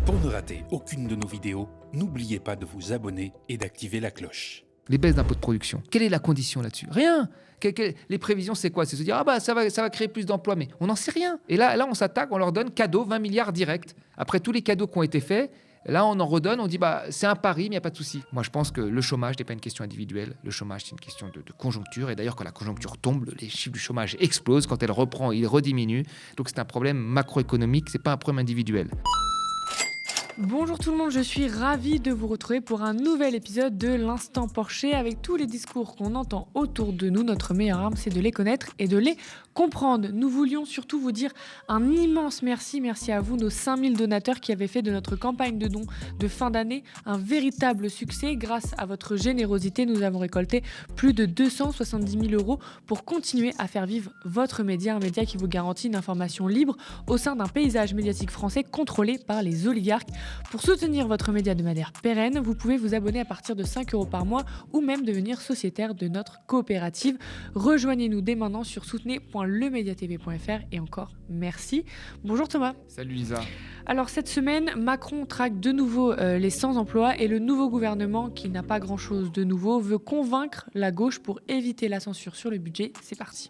Pour ne rater aucune de nos vidéos, n'oubliez pas de vous abonner et d'activer la cloche. Les baisses d'impôts de production. Quelle est la condition là-dessus? Rien. Les prévisions, c'est quoi? C'est se dire, ça va créer plus d'emplois, mais on n'en sait rien. Et là, on s'attaque, on leur donne cadeau, 20 milliards directs. Après tous les cadeaux qui ont été faits, là, on en redonne, on dit, c'est un pari, mais il n'y a pas de souci. Moi, je pense que le chômage n'est pas une question individuelle. Le chômage, c'est une question de conjoncture. Et d'ailleurs, quand la conjoncture tombe, les chiffres du chômage explosent. Quand elle reprend, ils rediminue. Donc, c'est un problème macroéconomique, c'est pas un problème individuel. Bonjour tout le monde, je suis ravie de vous retrouver pour un nouvel épisode de l'Instant Porcher avec tous les discours qu'on entend autour de nous. Notre meilleure arme, c'est de les connaître et de les comprendre. Nous voulions surtout vous dire un immense merci à vous, nos 5000 donateurs qui avaient fait de notre campagne de dons de fin d'année un véritable succès. Grâce à votre générosité, nous avons récolté plus de 270 000 € pour continuer à faire vivre votre média, un média qui vous garantit une information libre au sein d'un paysage médiatique français contrôlé par les oligarques. Pour soutenir votre média de manière pérenne, vous pouvez vous abonner à partir de 5 € par mois ou même devenir sociétaire de notre coopérative. Rejoignez-nous dès maintenant sur soutenez.lemediatv.fr et encore merci. Bonjour Thomas. Salut Lisa. Alors cette semaine, Macron traque de nouveau les sans-emploi et le nouveau gouvernement, qui n'a pas grand-chose de nouveau, veut convaincre la gauche pour éviter la censure sur le budget. C'est parti.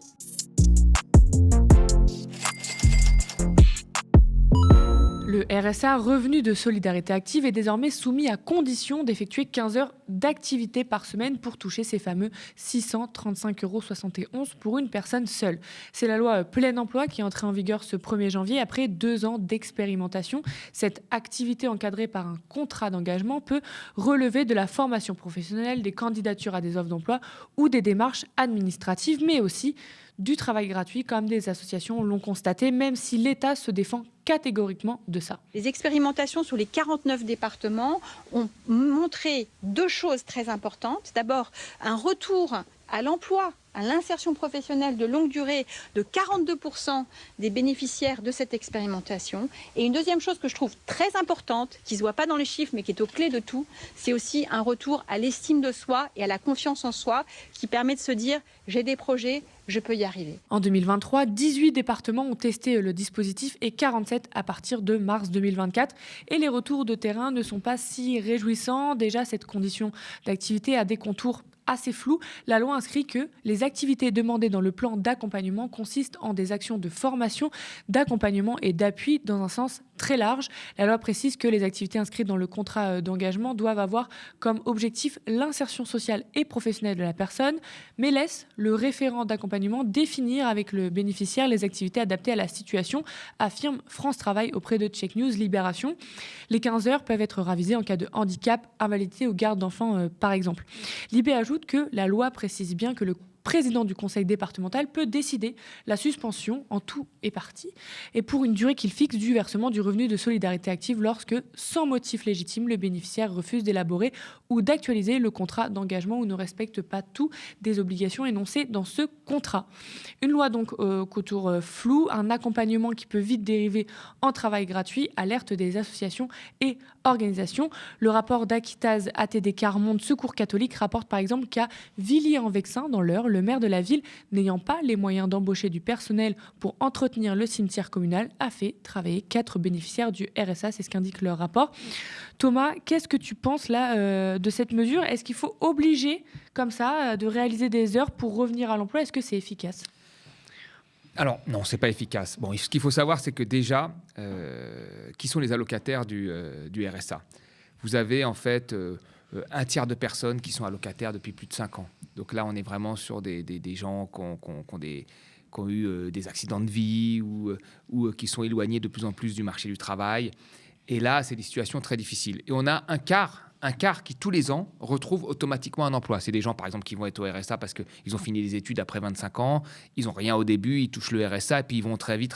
Le RSA, revenu de solidarité active, est désormais soumis à condition d'effectuer 15 heures d'activité par semaine pour toucher ces fameux 635,71 € pour une personne seule. C'est la loi plein emploi qui est entrée en vigueur ce 1er janvier après 2 ans d'expérimentation. Cette activité encadrée par un contrat d'engagement peut relever de la formation professionnelle, des candidatures à des offres d'emploi ou des démarches administratives, mais aussi du travail gratuit, comme des associations l'ont constaté, même si l'État se défend catégoriquement de ça. Les expérimentations sur les 49 départements ont montré 2 choses très importantes. D'abord, un retour à l'emploi, à l'insertion professionnelle de longue durée de 42% des bénéficiaires de cette expérimentation. Et une deuxième chose que je trouve très importante, qui ne se voit pas dans les chiffres mais qui est aux clés de tout, c'est aussi un retour à l'estime de soi et à la confiance en soi qui permet de se dire « j'ai des projets, je peux y arriver ». En 2023, 18 départements ont testé le dispositif et 47 à partir de mars 2024. Et les retours de terrain ne sont pas si réjouissants. Déjà, cette condition d'activité a des contours assez flou. La loi inscrit que les activités demandées dans le plan d'accompagnement consistent en des actions de formation, d'accompagnement et d'appui dans un sens très large. La loi précise que les activités inscrites dans le contrat d'engagement doivent avoir comme objectif l'insertion sociale et professionnelle de la personne, mais laisse le référent d'accompagnement définir avec le bénéficiaire les activités adaptées à la situation, affirme France Travail auprès de Check News Libération. Les 15 heures peuvent être ravisées en cas de handicap, invalidité ou garde d'enfants, par exemple. Libé ajoute que la loi précise bien que le président du conseil départemental peut décider la suspension en tout et partie et pour une durée qu'il fixe du versement du revenu de solidarité active lorsque, sans motif légitime, le bénéficiaire refuse d'élaborer ou d'actualiser le contrat d'engagement ou ne respecte pas toutes des obligations énoncées dans ce contrat. Une loi donc contour flou, un accompagnement qui peut vite dériver en travail gratuit, alerte des associations et organisations. Le rapport d'Aquitaz ATD Carmonde Secours catholique rapporte par exemple qu'à Villiers-en-Vexin, dans l'Eure, le maire de la ville, n'ayant pas les moyens d'embaucher du personnel pour entretenir le cimetière communal, a fait travailler 4 bénéficiaires du RSA, c'est ce qu'indique leur rapport. Thomas, qu'est-ce que tu penses là de cette mesure? Est-ce qu'il faut obliger comme ça de réaliser des heures pour revenir à l'emploi? Est-ce que c'est efficace? Alors, non, c'est pas efficace. Bon, ce qu'il faut savoir, c'est que déjà, qui sont les allocataires du RSA? Vous avez en fait un tiers de personnes qui sont allocataires depuis plus de 5 ans. Donc là, on est vraiment sur des gens qui ont eu des accidents de vie ou qui sont éloignés de plus en plus du marché du travail. Et là, c'est des situations très difficiles. Et on a un quart qui, tous les ans, retrouve automatiquement un emploi. C'est des gens, par exemple, qui vont être au RSA parce qu'ils ont fini les études après 25 ans, ils n'ont rien au début, ils touchent le RSA et puis ils vont très vite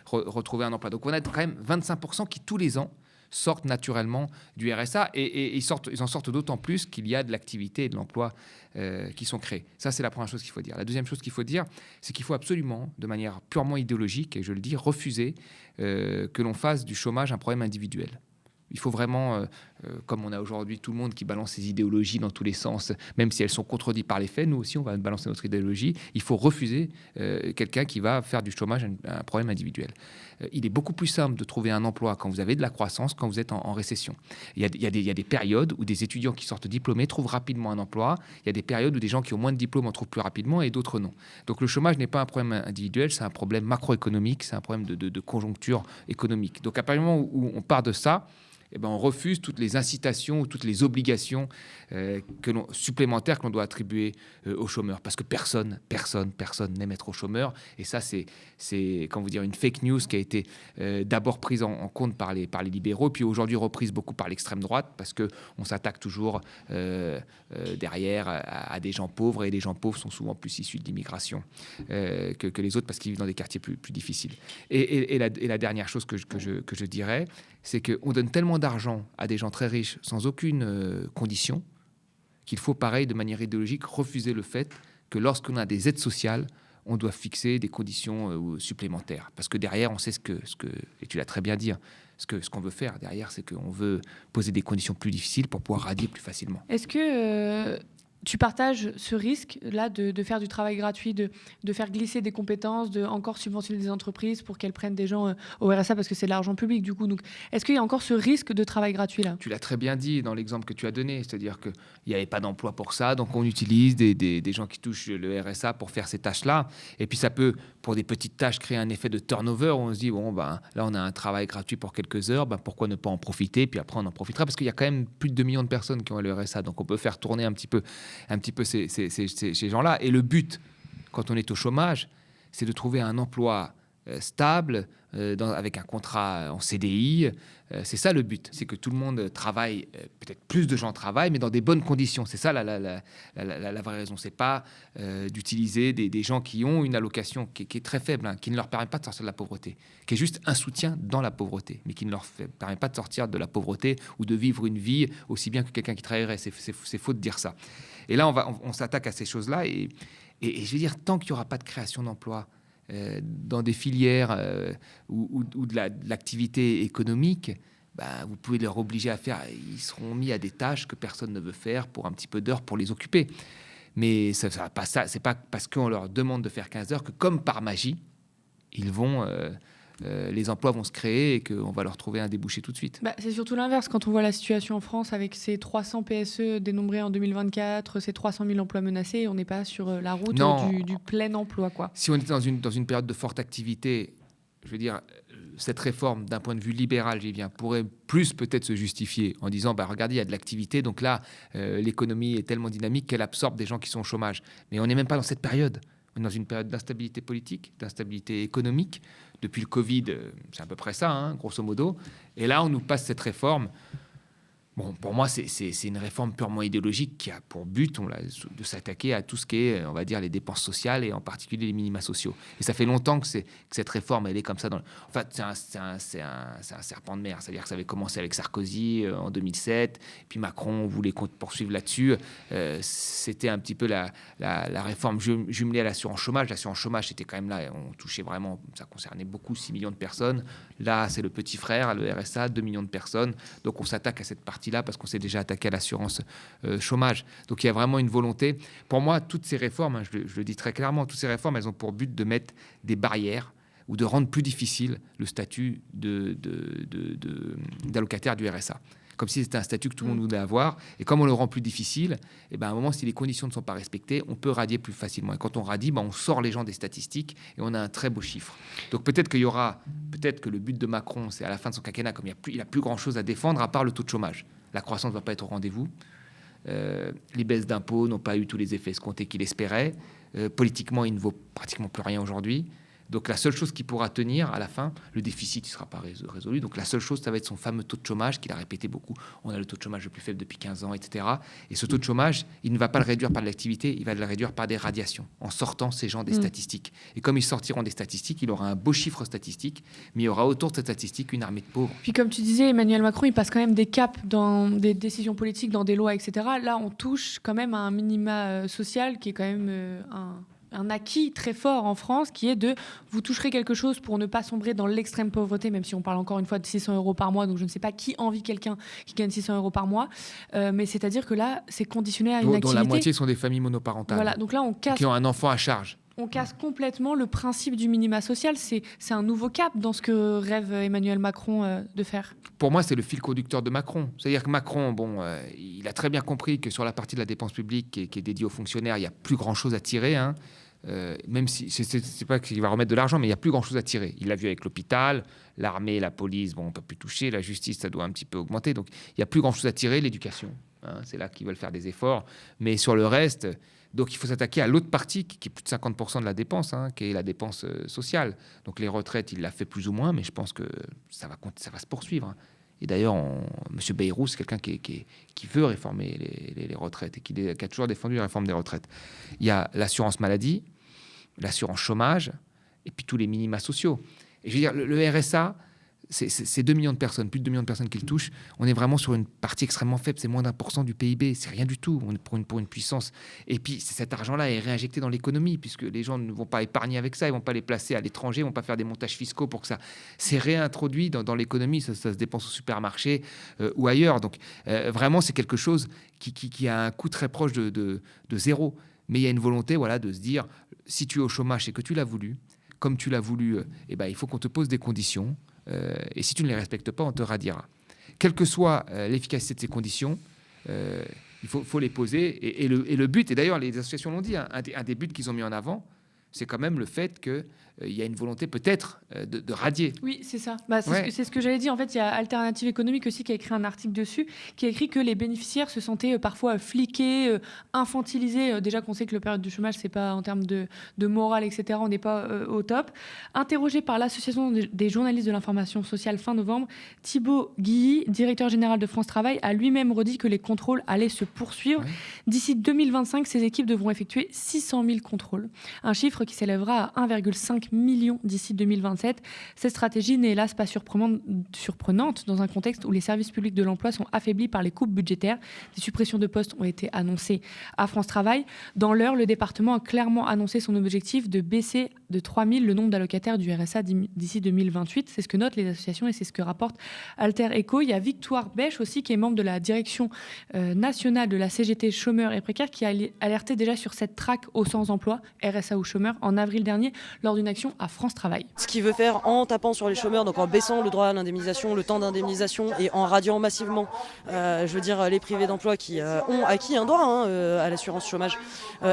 retrouver un emploi. Donc on a quand même 25% qui, tous les ans, sortent naturellement du RSA et ils en sortent d'autant plus qu'il y a de l'activité et de l'emploi qui sont créés. Ça, c'est la première chose qu'il faut dire. La deuxième chose qu'il faut dire, c'est qu'il faut absolument, de manière purement idéologique, et je le dis, refuser que l'on fasse du chômage un problème individuel. Il faut vraiment, comme on a aujourd'hui tout le monde qui balance ses idéologies dans tous les sens, même si elles sont contredites par les faits, nous aussi on va balancer notre idéologie. Il faut refuser quelqu'un qui va faire du chômage un problème individuel. Il est beaucoup plus simple de trouver un emploi quand vous avez de la croissance, quand vous êtes en récession. Il y a des périodes où des étudiants qui sortent diplômés trouvent rapidement un emploi. Il y a des périodes où des gens qui ont moins de diplômes en trouvent plus rapidement et d'autres non. Donc le chômage n'est pas un problème individuel, c'est un problème macroéconomique, c'est un problème de conjoncture économique. Donc à partir du moment où on part de ça, eh ben, on refuse toutes les incitations ou toutes les obligations supplémentaires que l'on doit attribuer aux chômeurs. Parce que personne n'aime être au chômeur. Et ça, c'est une fake news qui a été d'abord prise en compte par les libéraux, puis aujourd'hui reprise beaucoup par l'extrême droite, parce qu'on s'attaque toujours derrière à des gens pauvres, et les gens pauvres sont souvent plus issus de l'immigration que les autres, parce qu'ils vivent dans des quartiers plus difficiles. Et la dernière chose que je dirais, c'est qu'on donne tellement d'argent à des gens très riches sans aucune condition qu'il faut, pareil, de manière idéologique, refuser le fait que lorsqu'on a des aides sociales, on doit fixer des conditions supplémentaires. Parce que derrière, on sait et tu l'as très bien dit, ce qu'on veut faire derrière, c'est qu'on veut poser des conditions plus difficiles pour pouvoir radier plus facilement. Est-ce que tu partages ce risque-là de faire du travail gratuit, de faire glisser des compétences, de encore subventionner des entreprises pour qu'elles prennent des gens au RSA parce que c'est de l'argent public du coup. Donc, est-ce qu'il y a encore ce risque de travail gratuit là ? Tu l'as très bien dit dans l'exemple que tu as donné, c'est-à-dire qu'il n'y avait pas d'emploi pour ça, donc on utilise des gens qui touchent le RSA pour faire ces tâches-là. Et puis ça peut, pour des petites tâches, créer un effet de turnover où on se dit, là on a un travail gratuit pour quelques heures, pourquoi ne pas en profiter ? Puis après on en profitera, parce qu'il y a quand même plus de 2 millions de personnes qui ont le RSA, donc on peut faire tourner un petit peu ces gens-là. Et le but, quand on est au chômage, c'est de trouver un emploi stable, avec un contrat en CDI. C'est ça le but, c'est que tout le monde travaille, peut-être plus de gens travaillent, mais dans des bonnes conditions. C'est ça la vraie raison. C'est pas d'utiliser des gens qui ont une allocation qui est très faible, qui ne leur permet pas de sortir de la pauvreté, qui est juste un soutien dans la pauvreté, mais qui ne leur permet pas de sortir de la pauvreté ou de vivre une vie aussi bien que quelqu'un qui travaillerait. C'est faux de dire ça. Et là, on s'attaque à ces choses-là. Et je veux dire, tant qu'il n'y aura pas de création d'emplois dans des filières ou de l'activité économique, vous pouvez leur obliger à faire. Ils seront mis à des tâches que personne ne veut faire pour un petit peu d'heures pour les occuper. Mais ça va pas ça. C'est pas parce qu'on leur demande de faire 15 heures que, comme par magie, les emplois vont se créer et qu'on va leur trouver un débouché tout de suite. C'est surtout l'inverse. Quand on voit la situation en France avec ces 300 PSE dénombrés en 2024, ces 300 000 emplois menacés, on n'est pas sur la route du plein emploi, quoi. Si on était dans une période de forte activité, je veux dire, cette réforme, d'un point de vue libéral, pourrait plus peut-être se justifier en disant, regardez, il y a de l'activité, donc là, l'économie est tellement dynamique qu'elle absorbe des gens qui sont au chômage. Mais on n'est même pas dans cette période. On est dans une période d'instabilité politique, d'instabilité économique. Depuis le Covid, c'est à peu près ça, grosso modo. Et là, on nous passe cette réforme. Bon, pour moi, c'est une réforme purement idéologique qui a pour but de s'attaquer à tout ce qui est, on va dire, les dépenses sociales et en particulier les minima sociaux. Et ça fait longtemps que cette réforme, elle est comme ça. En fait, c'est un serpent de mer. C'est-à-dire que ça avait commencé avec Sarkozy en 2007, puis Macron voulait poursuivre là-dessus. C'était un petit peu la réforme jumelée à l'assurance chômage. L'assurance chômage, c'était quand même là, on touchait vraiment, ça concernait beaucoup, 6 millions de personnes. Là, c'est le petit frère, le RSA, 2 millions de personnes. Donc, on s'attaque à cette partie-là parce qu'on s'est déjà attaqué à l'assurance chômage. Donc, il y a vraiment une volonté. Pour moi, toutes ces réformes, je le dis très clairement, toutes ces réformes, elles ont pour but de mettre des barrières ou de rendre plus difficile le statut d'allocataire du RSA. Comme si c'était un statut que tout le monde voulait avoir. Et comme on le rend plus difficile, à un moment, si les conditions ne sont pas respectées, on peut radier plus facilement. Et quand on radie, on sort les gens des statistiques et on a un très beau chiffre. Donc peut-être que le but de Macron, c'est à la fin de son quinquennat, comme il n'a plus grand-chose à défendre, à part le taux de chômage. La croissance ne va pas être au rendez-vous. Les baisses d'impôts n'ont pas eu tous les effets escomptés qu'il espérait. Politiquement, il ne vaut pratiquement plus rien aujourd'hui. Donc la seule chose qui pourra tenir à la fin, le déficit ne sera pas résolu. Donc la seule chose, ça va être son fameux taux de chômage qu'il a répété beaucoup. On a le taux de chômage le plus faible depuis 15 ans, etc. Et ce taux de chômage, il ne va pas le réduire par de l'activité, il va le réduire par des radiations, en sortant ces gens des statistiques. Et comme ils sortiront des statistiques, il aura un beau chiffre statistique, mais il y aura autour de cette statistique une armée de pauvres. Puis comme tu disais, Emmanuel Macron, il passe quand même des caps dans des décisions politiques, dans des lois, etc. Là, on touche quand même à un minima social qui est quand même un acquis très fort en France qui est de vous toucherez quelque chose pour ne pas sombrer dans l'extrême pauvreté, même si on parle encore une fois de 600 € par mois, donc je ne sais pas qui envie quelqu'un qui gagne 600 € par mois, mais c'est-à-dire que là, c'est conditionné à une activité. Dont la moitié sont des familles monoparentales. Voilà, donc là, qui ont un enfant à charge. On casse complètement le principe du minima social. C'est un nouveau cap dans ce que rêve Emmanuel Macron de faire. Pour moi, c'est le fil conducteur de Macron. C'est-à-dire que Macron, il a très bien compris que sur la partie de la dépense publique qui est dédiée aux fonctionnaires, il n'y a plus grand-chose à tirer. Même si c'est pas qu'il va remettre de l'argent, mais il n'y a plus grand-chose à tirer. Il l'a vu avec l'hôpital, l'armée, la police, on ne peut plus toucher. La justice, ça doit un petit peu augmenter. Donc, il n'y a plus grand-chose à tirer. L'éducation, c'est là qu'ils veulent faire des efforts. Mais sur le reste... Donc, il faut s'attaquer à l'autre partie qui est plus de 50% de la dépense, qui est la dépense sociale. Donc, les retraites, il l'a fait plus ou moins, mais je pense que ça va se poursuivre. Et d'ailleurs, M. Bayrou, c'est quelqu'un qui veut réformer les retraites et qui a toujours défendu la réforme des retraites. Il y a l'assurance maladie, l'assurance chômage, et puis tous les minima sociaux. Et je veux dire, le RSA... C'est 2 millions de personnes, plus de 2 millions de personnes qui le touchent. On est vraiment sur une partie extrêmement faible, c'est moins d'1% du PIB, c'est rien du tout pour une puissance. Et puis cet argent-là est réinjecté dans l'économie, puisque les gens ne vont pas épargner avec ça, ils ne vont pas les placer à l'étranger, ils ne vont pas faire des montages fiscaux pour que ça... C'est réintroduit dans l'économie, ça se dépense au supermarché ou ailleurs. Donc vraiment, c'est quelque chose qui a un coût très proche de zéro. Mais il y a une volonté de se dire, si tu es au chômage, c'est que tu l'as voulu. Comme tu l'as voulu, il faut qu'on te pose des conditions. Et si tu ne les respectes pas, on te radiera. Quelle que soit l'efficacité de ces conditions, il faut les poser. Et le but, et d'ailleurs les associations l'ont dit, un des buts qu'ils ont mis en avant, c'est quand même le fait qu'il y a une volonté peut-être de radier. Oui, c'est ça. C'est ce que j'allais dire. En fait, il y a Alternative économique aussi qui a écrit un article dessus, qui a écrit que les bénéficiaires se sentaient parfois fliqués, infantilisés. Déjà qu'on sait que le période du chômage, c'est pas en termes de morale, etc. On n'est pas au top. Interrogé par l'Association des journalistes de l'information sociale fin novembre, Thibaut Guilly, directeur général de France Travail, a lui-même redit que les contrôles allaient se poursuivre. Ouais. D'ici 2025, ces équipes devront effectuer 600 000 contrôles. Un chiffre qui s'élèvera à 1,5 million d'ici 2027. Cette stratégie n'est hélas pas surprenante dans un contexte où les services publics de l'emploi sont affaiblis par les coupes budgétaires. Des suppressions de postes ont été annoncées à France Travail. Dans l'heure, le département a clairement annoncé son objectif de baisser de 3 000 le nombre d'allocataires du RSA d'ici 2028. C'est ce que notent les associations et c'est ce que rapporte Alter Eco. Il y a Victoire Bèche aussi, qui est membre de la direction nationale de la CGT chômeurs et précaires, qui a alerté déjà sur cette traque au sans-emploi, RSA ou chômeurs, en avril dernier, lors d'une action à France Travail. Ce qu'il veut faire en tapant sur les chômeurs, donc en baissant le droit à l'indemnisation, le temps d'indemnisation et en radiant massivement, les privés d'emploi qui ont acquis un droit à l'assurance chômage,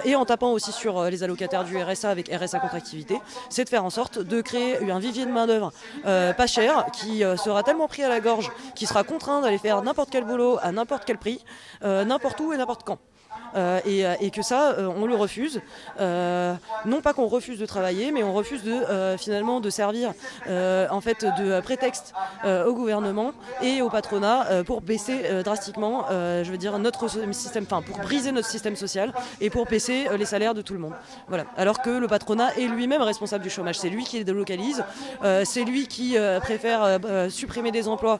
et en tapant aussi sur les allocataires du RSA avec RSA contre activité, c'est de faire en sorte de créer un vivier de main-d'œuvre pas cher qui sera tellement pris à la gorge qu'il sera contraint d'aller faire n'importe quel boulot à n'importe quel prix, n'importe où et n'importe quand. Et que ça, on le refuse. Non pas qu'on refuse de travailler, mais on refuse finalement de servir de prétexte au gouvernement et au patronat pour baisser drastiquement, notre système, pour briser notre système social et pour baisser les salaires de tout le monde. Voilà. Alors que le patronat est lui-même responsable du chômage. C'est lui qui les délocalise, c'est lui qui préfère supprimer des emplois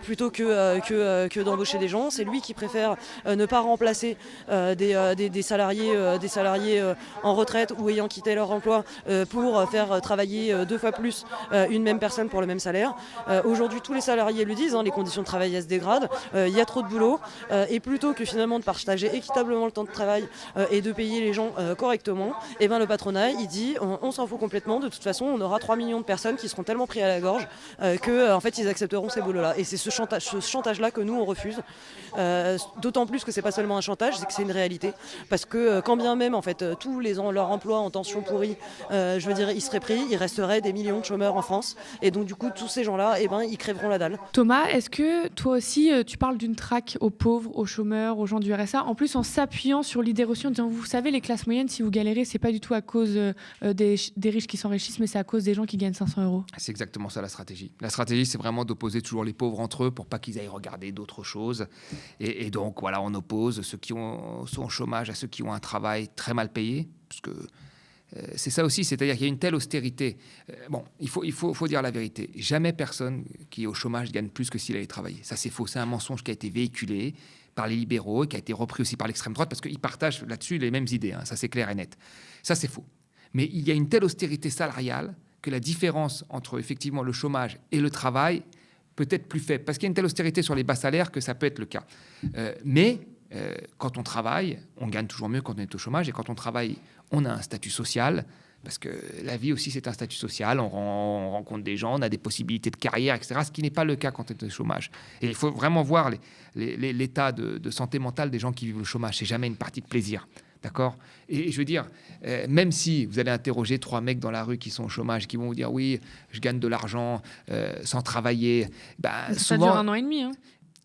plutôt que d'embaucher des gens. C'est lui qui préfère ne pas remplacer des salariés en retraite ou ayant quitté leur emploi pour faire travailler 2 fois plus une même personne pour le même salaire. Aujourd'hui, tous les salariés le disent, les conditions de travail se dégradent, il y a trop de boulot, et plutôt que finalement de partager équitablement le temps de travail et de payer les gens correctement, le patronat il dit on s'en fout complètement, de toute façon on aura 3 millions de personnes qui seront tellement pris à la gorge ils accepteront ces boulots-là. Et c'est ce chantage-là que nous on refuse, d'autant plus que c'est pas seulement un chantage, c'est que c'est une réalité, parce que quand bien même tous leurs emplois en tension pourrie, ils seraient pris, il resterait des millions de chômeurs en France, et donc du coup tous ces gens-là, ils crèveront la dalle. Thomas, est-ce que toi aussi tu parles d'une traque aux pauvres, aux chômeurs, aux gens du RSA, en plus en s'appuyant sur l'idée reçue en disant vous savez les classes moyennes, si vous galérez, c'est pas du tout à cause des riches qui s'enrichissent, mais c'est à cause des gens qui gagnent 500 €. C'est exactement ça la stratégie. La stratégie, c'est vraiment d'opposer toujours les pauvres entre eux pour pas qu'ils aillent regarder d'autres choses, et donc voilà, on oppose ceux qui sont au chômage à ceux qui ont un travail très mal payé, parce que c'est ça aussi, c'est-à-dire qu'il y a une telle austérité. Il faut dire la vérité. Jamais personne qui est au chômage gagne plus que s'il avait travaillé. Ça, c'est faux. C'est un mensonge qui a été véhiculé par les libéraux et qui a été repris aussi par l'extrême droite parce qu'ils partagent là-dessus les mêmes idées. Ça, c'est clair et net. Ça, c'est faux. Mais il y a une telle austérité salariale que la différence entre effectivement le chômage et le travail peut être plus faible. Parce qu'il y a une telle austérité sur les bas salaires que ça peut être le cas. Mais quand on travaille, on gagne toujours mieux quand on est au chômage. Et quand on travaille, on a un statut social. Parce que la vie aussi, c'est un statut social. On rencontre des gens, on a des possibilités de carrière, etc. Ce qui n'est pas le cas quand on est au chômage. Et il faut vraiment voir l'état de santé mentale des gens qui vivent le chômage. C'est jamais une partie de plaisir. D'accord ? Et je veux dire, même si vous allez interroger 3 mecs dans la rue qui sont au chômage, qui vont vous dire oui, je gagne de l'argent sans travailler, Ça souvent, dure 1 an et demi.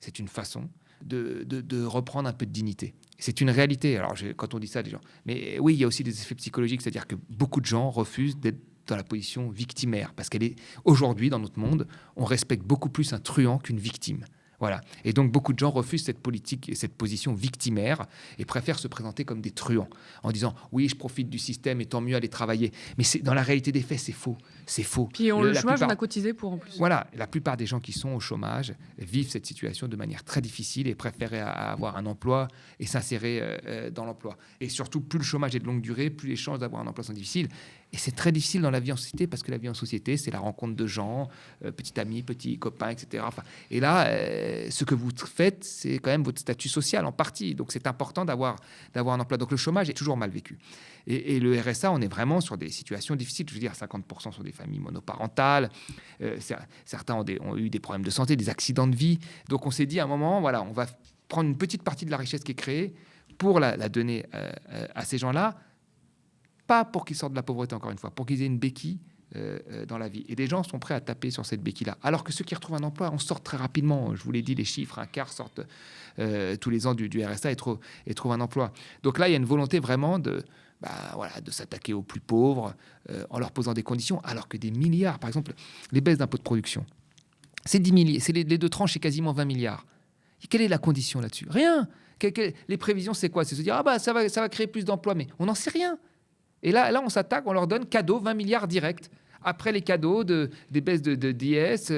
c'est une façon de reprendre un peu de dignité. C'est une réalité. Alors, quand on dit ça, les gens. Mais oui, il y a aussi des effets psychologiques, c'est-à-dire que beaucoup de gens refusent d'être dans la position victimaire, parce qu'elle est aujourd'hui dans notre monde, on respecte beaucoup plus un truand qu'une victime. Voilà. Et donc, beaucoup de gens refusent cette politique et cette position victimaire et préfèrent se présenter comme des truands en disant « Oui, je profite du système et tant mieux aller travailler ». Mais dans la réalité des faits, c'est faux. C'est faux. Puis le chômage, on a cotisé pour en plus. Voilà. La plupart des gens qui sont au chômage vivent cette situation de manière très difficile et préfèrent avoir un emploi et s'insérer dans l'emploi. Et surtout, plus le chômage est de longue durée, plus les chances d'avoir un emploi sont difficiles. Et c'est très difficile dans la vie en société parce que la vie en société, c'est la rencontre de gens, petits amis, petits copains, etc. Et là, ce que vous faites, c'est quand même votre statut social en partie. Donc, c'est important d'avoir un emploi. Donc, le chômage est toujours mal vécu. Et le RSA, on est vraiment sur des situations difficiles. Je veux dire, 50% sont des familles monoparentales. Certains ont eu des problèmes de santé, des accidents de vie. Donc, on s'est dit à un moment, voilà, on va prendre une petite partie de la richesse qui est créée pour la donner à ces gens-là. Pas pour qu'ils sortent de la pauvreté, encore une fois, pour qu'ils aient une béquille dans la vie. Et des gens sont prêts à taper sur cette béquille-là. Alors que ceux qui retrouvent un emploi en sortent très rapidement. Je vous l'ai dit, les chiffres, un quart sortent tous les ans du RSA et trouvent un emploi. Donc là, il y a une volonté vraiment de s'attaquer aux plus pauvres en leur posant des conditions, alors que des milliards, par exemple, les baisses d'impôts de production, c'est 10 milliards, c'est les 2 tranches, c'est quasiment 20 milliards. Et quelle est la condition là-dessus ? Rien. Les prévisions, c'est quoi ? C'est se dire, ça va créer plus d'emplois, mais on n'en sait rien. Et là, on s'attaque, on leur donne cadeau 20 milliards directs. Après les cadeaux des baisses d'IS,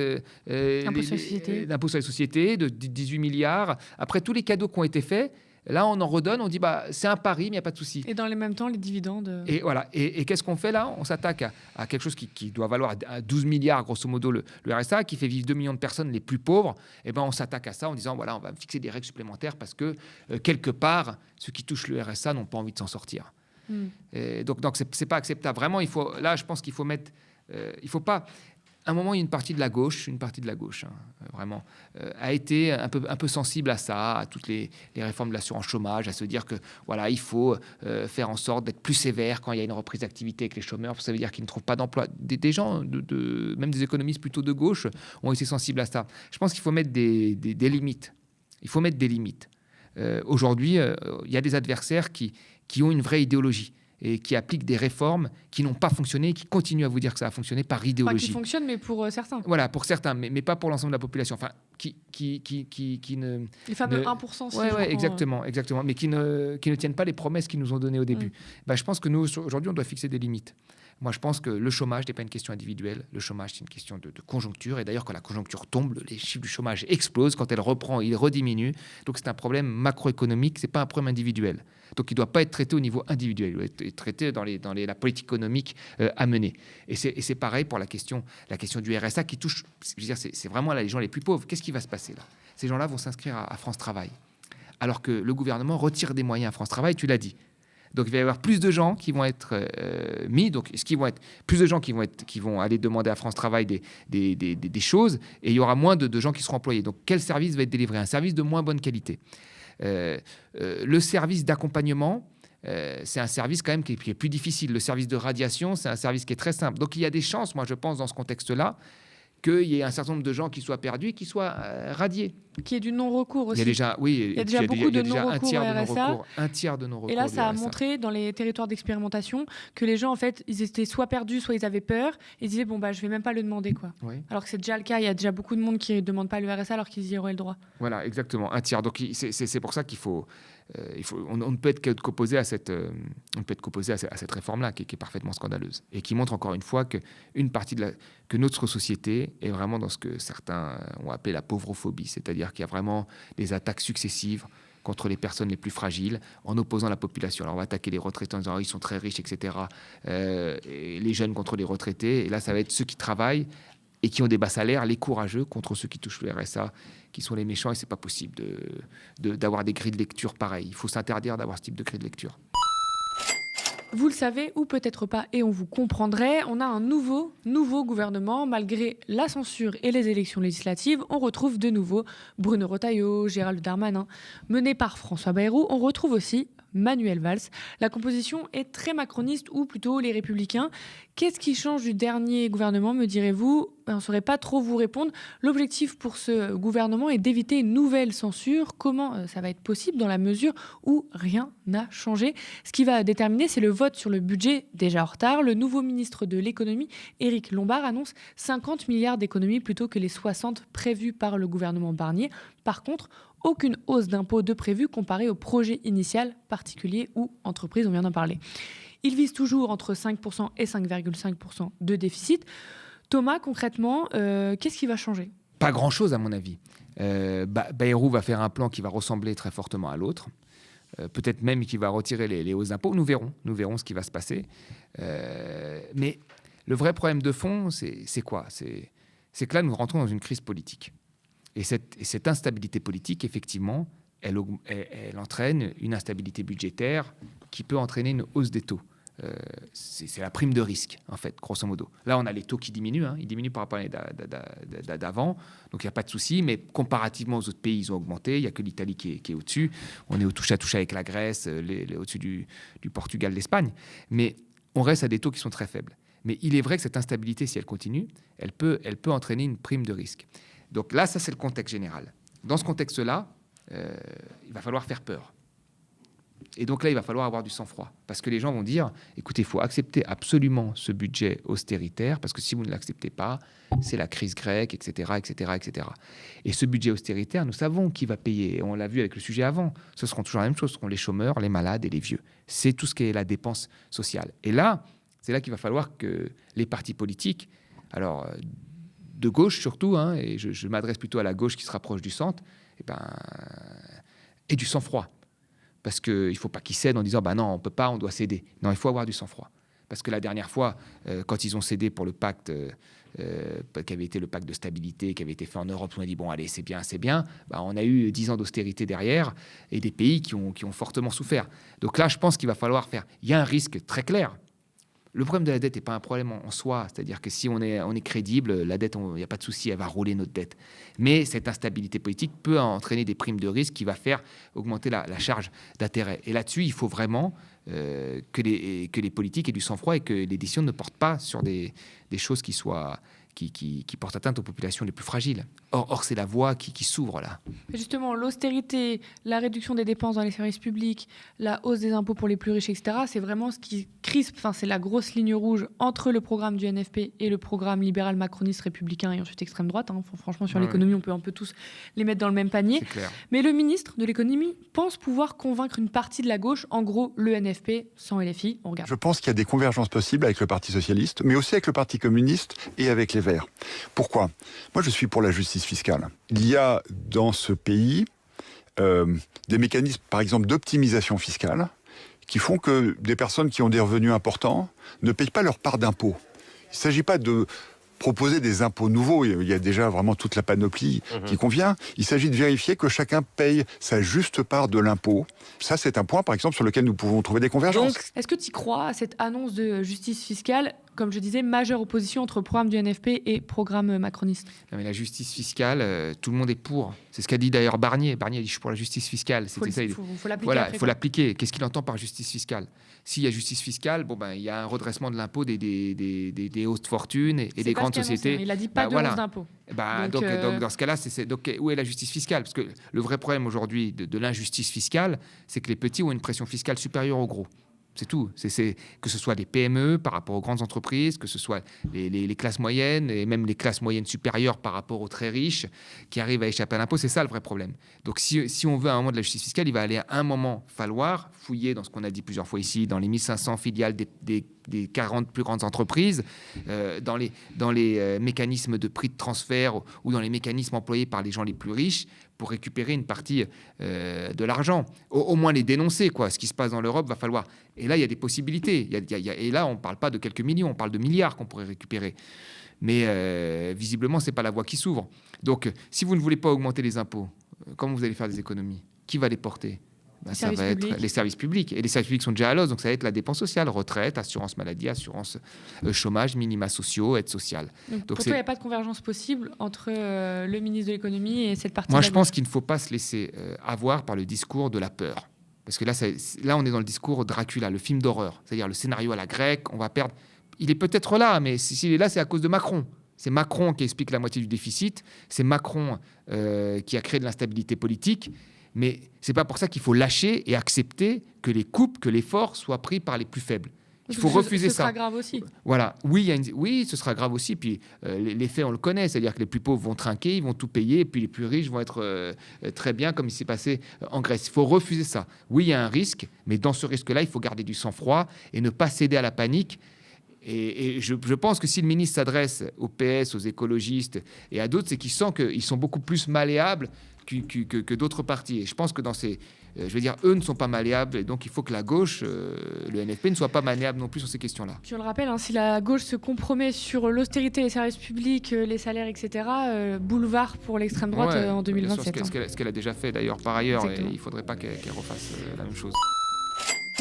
d'impôts sur les sociétés, de 18 milliards. Après tous les cadeaux qui ont été faits, là, on en redonne, on dit c'est un pari, mais il n'y a pas de souci. Et dans les mêmes temps, les dividendes. Et voilà. Et qu'est-ce qu'on fait là ? On s'attaque à quelque chose qui doit valoir à 12 milliards, grosso modo, le RSA, qui fait vivre 2 millions de personnes les plus pauvres. Et on s'attaque à ça en disant voilà, on va fixer des règles supplémentaires parce que quelque part, ceux qui touchent le RSA n'ont pas envie de s'en sortir. Et donc c'est pas acceptable. Vraiment, je pense qu'il faut mettre. Il faut pas. À un moment, il y a une partie de la gauche, vraiment, a été un peu sensible à ça, à toutes les réformes de l'assurance chômage, à se dire que voilà, il faut faire en sorte d'être plus sévère quand il y a une reprise d'activité avec les chômeurs. Ça veut dire qu'ils ne trouvent pas d'emploi. Des gens, même des économistes plutôt de gauche, ont été sensibles à ça. Je pense qu'il faut mettre des limites. Il faut mettre des limites. Aujourd'hui, il y a des adversaires qui ont une vraie idéologie et qui appliquent des réformes qui n'ont pas fonctionné et qui continuent à vous dire que ça a fonctionné par idéologie. Pas qui fonctionnent, mais pour certains. Voilà, pour certains, mais pas pour l'ensemble de la population. Enfin, qui ne... Les fameux 1%. Oui, exactement. Mais qui ne tiennent pas les promesses qu'ils nous ont données au début. Je pense que nous, aujourd'hui, on doit fixer des limites. Moi, je pense que le chômage n'est pas une question individuelle. Le chômage, c'est une question de conjoncture. Et d'ailleurs, quand la conjoncture tombe, les chiffres du chômage explosent. Quand elle reprend, il rediminue. Donc, c'est un problème macroéconomique. Ce n'est pas un problème individuel. Donc, il ne doit pas être traité au niveau individuel. Il doit être traité dans la politique économique à mener. Et c'est pareil pour la question du RSA qui touche... Je veux dire, c'est vraiment les gens les plus pauvres. Qu'est-ce qui va se passer là ? Ces gens-là vont s'inscrire à France Travail. Alors que le gouvernement retire des moyens à France Travail, tu l'as dit. Donc, il va y avoir plus de gens qui vont être mis. Donc, plus de gens qui vont aller demander à France Travail des choses, et il y aura moins de gens qui seront employés. Donc, quel service va être délivré ? Un service de moins bonne qualité. Le service d'accompagnement, c'est un service quand même qui est plus difficile. Le service de radiation, c'est un service qui est très simple. Donc, il y a des chances, moi, je pense, dans ce contexte-là, qu'il y ait un certain nombre de gens qui soient perdus et qui soient radiés. Qui est du non-recours aussi. Il y a déjà beaucoup de non-recours au RSA. Un tiers de non-recours. Et là, ça a montré dans les territoires d'expérimentation que les gens, en fait, ils étaient soit perdus, soit ils avaient peur. Ils disaient, je vais même pas le demander, quoi. Oui. Alors que c'est déjà le cas. Il y a déjà beaucoup de monde qui ne demande pas le RSA alors qu'ils y auraient le droit. Voilà, exactement. Un tiers. Donc, c'est pour ça qu'il faut... on ne peut être qu'opposé à cette réforme-là qui est parfaitement scandaleuse et qui montre encore une fois qu'une partie que notre société est vraiment dans ce que certains ont appelé la pauvrophobie, c'est-à-dire qu'il y a vraiment des attaques successives contre les personnes les plus fragiles, en opposant la population. Alors on va attaquer les retraités en disant ils sont très riches, etc. Et les jeunes contre les retraités. Et là, ça va être ceux qui travaillent et qui ont des bas salaires, les courageux contre ceux qui touchent le RSA, qui sont les méchants. Et c'est pas possible d'avoir des grilles de lecture pareilles. Il faut s'interdire d'avoir ce type de grille de lecture. Vous le savez, ou peut-être pas, et on vous comprendrait, on a un nouveau gouvernement. Malgré la censure et les élections législatives, on retrouve de nouveau Bruno Retailleau, Gérald Darmanin. Mené par François Bayrou, on retrouve aussi Manuel Valls. La composition est très macroniste, ou plutôt les Républicains. Qu'est-ce qui change du dernier gouvernement, me direz-vous ? On ne saurait pas trop vous répondre. L'objectif pour ce gouvernement est d'éviter une nouvelle censure. Comment ça va être possible dans la mesure où rien n'a changé ? Ce qui va déterminer, c'est le vote sur le budget déjà en retard. Le nouveau ministre de l'économie, Éric Lombard, annonce 50 milliards d'économies plutôt que les 60 prévus par le gouvernement Barnier. Par contre, aucune hausse d'impôts de prévu comparée au projet initial, particulier ou entreprise, on vient d'en parler. Il vise toujours entre 5% et 5,5% de déficit. Thomas, concrètement, qu'est-ce qui va changer ? Pas grand-chose à mon avis. Bayrou va faire un plan qui va ressembler très fortement à l'autre. Peut-être même qu'il va retirer les hausses d'impôts. Nous verrons ce qui va se passer. Mais le vrai problème de fond, c'est quoi ? C'est que là, nous rentrons dans une crise politique. Et cette instabilité politique, effectivement, elle entraîne une instabilité budgétaire qui peut entraîner une hausse des taux. C'est la prime de risque, en fait, grosso modo. Là, on a les taux qui diminuent. Ils diminuent par rapport à l'année d'avant. Donc, il n'y a pas de souci. Mais comparativement aux autres pays, ils ont augmenté. Il n'y a que l'Italie qui est au-dessus. On est au touche-à-touche avec la Grèce, au-dessus du Portugal, l'Espagne. Mais on reste à des taux qui sont très faibles. Mais il est vrai que cette instabilité, si elle continue, elle peut entraîner une prime de risque. Donc là, ça, c'est le contexte général. Dans ce contexte-là, il va falloir faire peur. Et donc là, il va falloir avoir du sang-froid. Parce que les gens vont dire, écoutez, il faut accepter absolument ce budget austéritaire, parce que si vous ne l'acceptez pas, c'est la crise grecque, etc., etc., etc. Et ce budget austéritaire, nous savons qui va payer. On l'a vu avec le sujet avant. Ce seront toujours la même chose. Ce seront les chômeurs, les malades et les vieux. C'est tout ce qui est la dépense sociale. Et là, c'est là qu'il va falloir que les partis politiques, alors de gauche surtout, et je m'adresse plutôt à la gauche qui se rapproche du centre, et du sang-froid. Parce qu'il ne faut pas qu'ils cèdent en disant non, on ne peut pas, on doit céder. Non, il faut avoir du sang-froid. Parce que la dernière fois, quand ils ont cédé pour le pacte qui avait été le pacte de stabilité, qui avait été fait en Europe, on a dit bon, allez, c'est bien. On a eu 10 ans d'austérité derrière et des pays qui ont fortement souffert. Donc là, je pense qu'il va falloir faire. Il y a un risque très clair. Le problème de la dette n'est pas un problème en soi. C'est-à-dire que si on est crédible, la dette, il n'y a pas de souci, elle va rouler notre dette. Mais cette instabilité politique peut entraîner des primes de risque qui va faire augmenter la charge d'intérêt. Et là-dessus, il faut vraiment que les politiques aient du sang-froid et que les décisions ne portent pas sur des choses qui portent atteinte aux populations les plus fragiles. Or c'est la voie qui s'ouvre là. Justement, l'austérité, la réduction des dépenses dans les services publics, la hausse des impôts pour les plus riches, etc., c'est vraiment ce qui crispe, c'est la grosse ligne rouge entre le programme du NFP et le programme libéral macroniste républicain et ensuite extrême droite. Franchement, sur l'économie, on peut un peu tous les mettre dans le même panier. C'est clair. Mais le ministre de l'économie pense pouvoir convaincre une partie de la gauche, en gros le NFP sans LFI. On regarde. Je pense qu'il y a des convergences possibles avec le Parti socialiste, mais aussi avec le Parti communiste et avec les Verts. Pourquoi ? Moi, je suis pour la justice fiscale. Il y a dans ce pays des mécanismes, par exemple, d'optimisation fiscale qui font que des personnes qui ont des revenus importants ne payent pas leur part d'impôt. Il ne s'agit pas de proposer des impôts nouveaux, il y a déjà vraiment toute la panoplie qui convient. Il s'agit de vérifier que chacun paye sa juste part de l'impôt. Ça, c'est un point, par exemple, sur lequel nous pouvons trouver des convergences. Donc, est-ce que tu crois à cette annonce de justice fiscale, comme je disais, majeure opposition entre programme du NFP et programme macroniste ? Non, mais la justice fiscale, tout le monde est pour. C'est ce qu'a dit d'ailleurs Barnier. Barnier a dit « je suis pour la justice fiscale ». Faut l'appliquer. Voilà, il faut l'appliquer. Qu'est-ce qu'il entend par justice fiscale ? S'il y a justice fiscale, il y a un redressement de l'impôt des hausses de fortune et des grandes sociétés. Il a dit pas de hausse d'impôt. Donc, dans ce cas-là, où est la justice fiscale ? Parce que le vrai problème aujourd'hui de l'injustice fiscale, c'est que les petits ont une pression fiscale supérieure aux gros. C'est tout. C'est que ce soit des PME par rapport aux grandes entreprises, que ce soit les classes moyennes et même les classes moyennes supérieures par rapport aux très riches qui arrivent à échapper à l'impôt. C'est ça le vrai problème. Donc si on veut à un moment de la justice fiscale, il va aller à un moment falloir fouiller dans ce qu'on a dit plusieurs fois ici, dans les 1500 filiales des 40 plus grandes entreprises, dans les mécanismes de prix de transfert ou dans les mécanismes employés par les gens les plus riches pour récupérer une partie de l'argent. Au moins les dénoncer, quoi. Ce qui se passe dans l'Europe, va falloir... Et là, il y a des possibilités. Et là, on ne parle pas de quelques millions, on parle de milliards qu'on pourrait récupérer. Mais visiblement, ce n'est pas la voie qui s'ouvre. Donc, si vous ne voulez pas augmenter les impôts, comment vous allez faire des économies? Qui va les porter? Ça va être les services publics. Et les services publics sont déjà à l'os, donc ça va être la dépense sociale, retraite, assurance maladie, assurance chômage, minima sociaux, aide sociale. Donc pour toi, il n'y a pas de convergence possible entre le ministre de l'économie et cette partie. Moi, je pense qu'il ne faut pas se laisser avoir par le discours de la peur. Parce que là, on est dans le discours Dracula, le film d'horreur. C'est-à-dire le scénario à la grecque, on va perdre... Il est peut-être là, mais s'il est là, c'est à cause de Macron. C'est Macron qui explique la moitié du déficit. C'est Macron qui a créé de l'instabilité politique. Mais ce n'est pas pour ça qu'il faut lâcher et accepter que les coupes, que l'effort soit pris par les plus faibles. Il faut refuser ça. Ce sera grave aussi. Voilà. Oui, ce sera grave aussi. Puis les faits, on le connaît. C'est-à-dire que les plus pauvres vont trinquer, ils vont tout payer. Et puis les plus riches vont être très bien, comme il s'est passé en Grèce. Il faut refuser ça. Oui, il y a un risque. Mais dans ce risque-là, il faut garder du sang-froid et ne pas céder à la panique. Et je pense que si le ministre s'adresse au PS, aux écologistes et à d'autres, c'est qu'il sent qu'ils sont beaucoup plus malléables que d'autres partis. Et je pense que dans ces... je veux dire, eux ne sont pas malléables, et donc il faut que la gauche, le NFP, ne soit pas malléable non plus sur ces questions-là. Puis on le rappelle, si la gauche se compromet sur l'austérité, les services publics, les salaires, etc., boulevard pour l'extrême droite en 2027. Ce qu'elle a déjà fait d'ailleurs par ailleurs, Exactement. et il ne faudrait pas qu'elle refasse la même chose.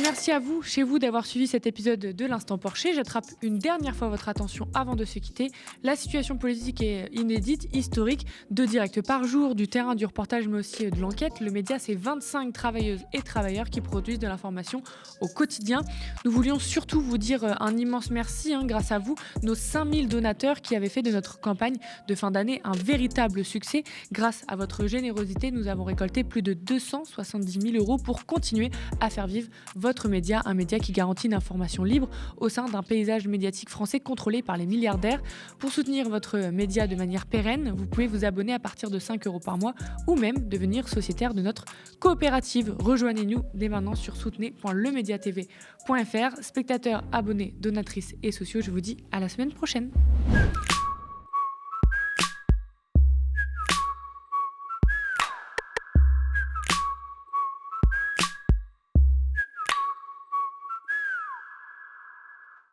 Merci à vous, chez vous, d'avoir suivi cet épisode de l'Instant Porcher. J'attrape une dernière fois votre attention avant de se quitter. La situation politique est inédite, historique. 2 directs par jour, du terrain, du reportage, mais aussi de l'enquête. Le média, c'est 25 travailleuses et travailleurs qui produisent de l'information au quotidien. Nous voulions surtout vous dire un immense merci, grâce à vous, nos 5000 donateurs qui avaient fait de notre campagne de fin d'année un véritable succès. Grâce à votre générosité, nous avons récolté plus de 270 000 € pour continuer à faire vivre votre média, un média qui garantit une information libre au sein d'un paysage médiatique français contrôlé par les milliardaires. Pour soutenir votre média de manière pérenne, vous pouvez vous abonner à partir de 5 € par mois ou même devenir sociétaire de notre coopérative. Rejoignez-nous dès maintenant sur soutenez.lemediatv.fr. Spectateurs, abonnés, donatrices et sociaux, je vous dis à la semaine prochaine.